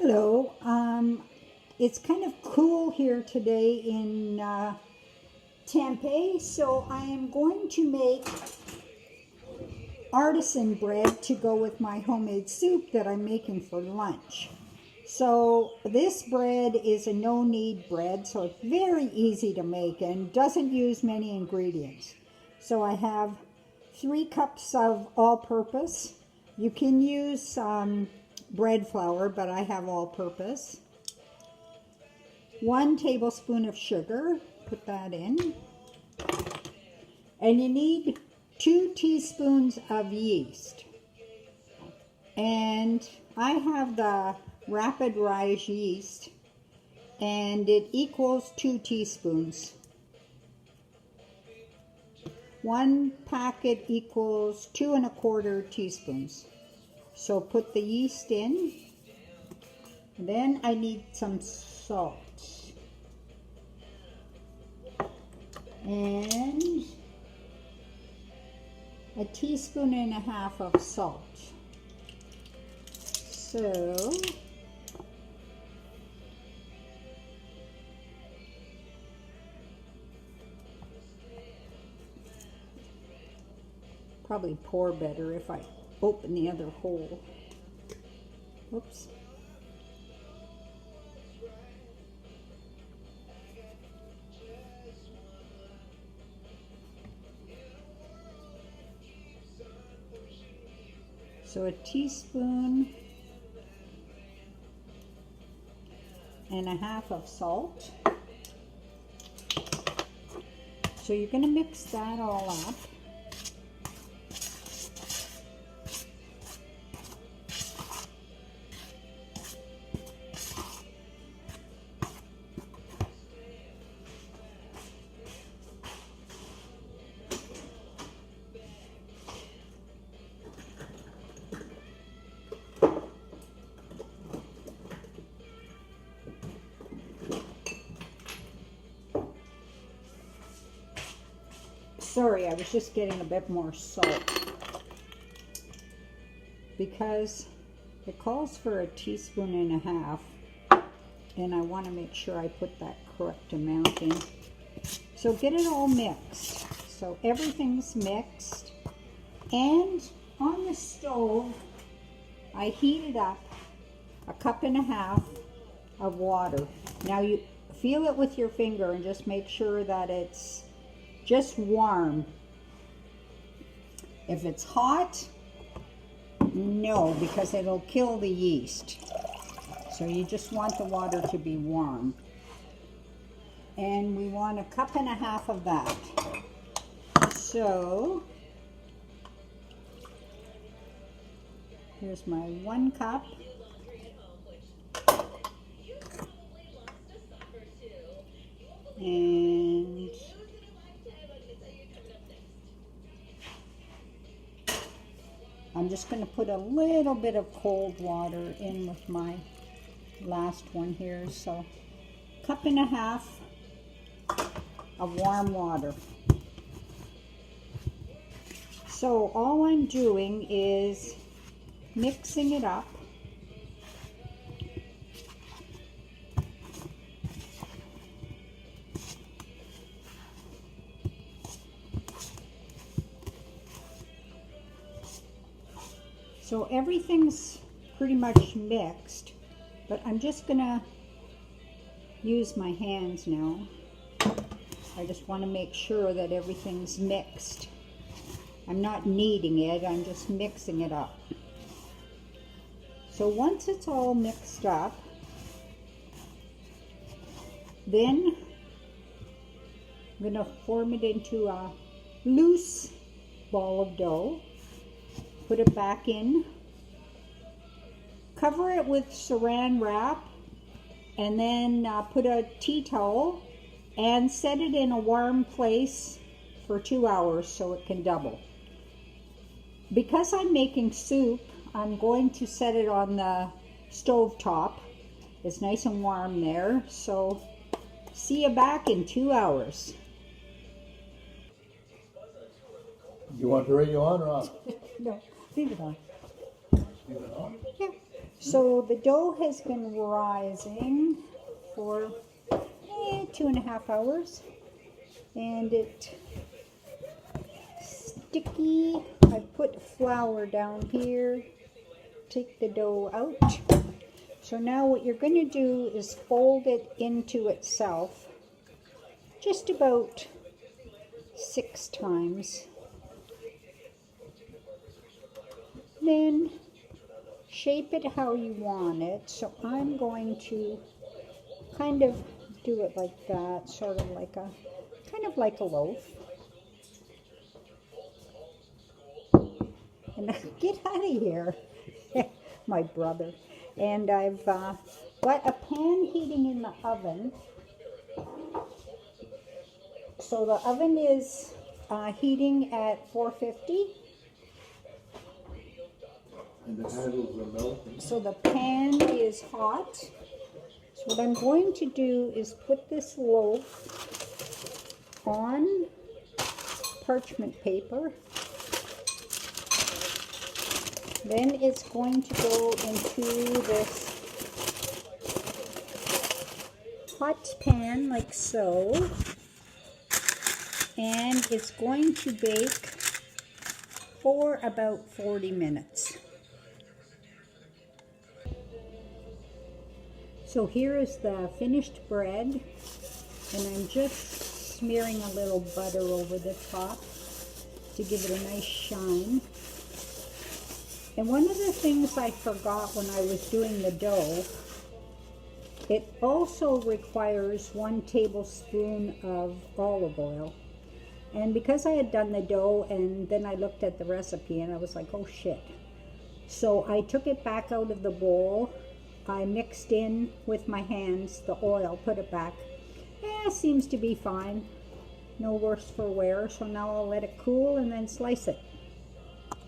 Hello, it's kind of cool here today in Tempe, so I am going to make artisan bread to go with my homemade soup that I'm making for lunch. So this bread is a no-knead bread, so it's very easy to make and doesn't use many ingredients. So I have 3 cups of all-purpose. You can use bread flour, but I have all-purpose. 1 tablespoon of sugar, put that in. And you need 2 teaspoons of yeast. And I have the rapid rise yeast, and it equals 2 teaspoons. 1 packet equals 2 1/4 teaspoons. So put the yeast in. Then I need some salt. And a teaspoon and a half of salt. So probably pour better if I open the other hole. Whoops. So a teaspoon and a half of salt. So you're going to mix that all up. Sorry, I was just getting a bit more salt because it calls for a teaspoon and a half, and I want to make sure I put that correct amount in. So get it all mixed. So everything's mixed, and on the stove I heated up a cup and a half of water. Now you feel it with your finger and just make sure that it's just warm. If it's hot, no, because it'll kill the yeast. So you just want the water to be warm. And we want a cup and a half of that. So here's my 1 cup. And I'm just going to put a little bit of cold water in with my last one here. So, cup and a half of warm water. So all I'm doing is mixing it up. So everything's pretty much mixed, but I'm just gonna use my hands now. I just want to make sure that everything's mixed. I'm not kneading it, I'm just mixing it up. So once it's all mixed up, then I'm gonna form it into a loose ball of dough. Put it back in, cover it with saran wrap, and then put a tea towel and set it in a warm place for 2 hours so it can double. Because I'm making soup, I'm going to set it on the stove top. It's nice and warm there, so see you back in 2 hours. You want the radio on or off? No, leave it on. Leave it on? Yeah. So the dough has been rising for 2.5 hours, and it's sticky. I put flour down here, take the dough out. So now what you're going to do is fold it into itself just about 6 times. Then shape it how you want it. So I'm going to kind of do it like that, sort of like a, kind of like a loaf. And get out of here, my brother. And I've got a pan heating in the oven. So the oven is heating at 450. And the handles are melting. So the pan is hot. So what I'm going to do is put this loaf on parchment paper. Then it's going to go into this hot pan like so. And it's going to bake for about 40 minutes. So here is the finished bread, and I'm just smearing a little butter over the top to give it a nice shine. And one of the things I forgot when I was doing the dough, it also requires 1 tablespoon of olive oil. And because I had done the dough and then I looked at the recipe and I was like, oh shit. So I took it back out of the bowl. I mixed in with my hands the oil, put it back. Seems to be fine. No worse for wear. So now I'll let it cool and then slice it.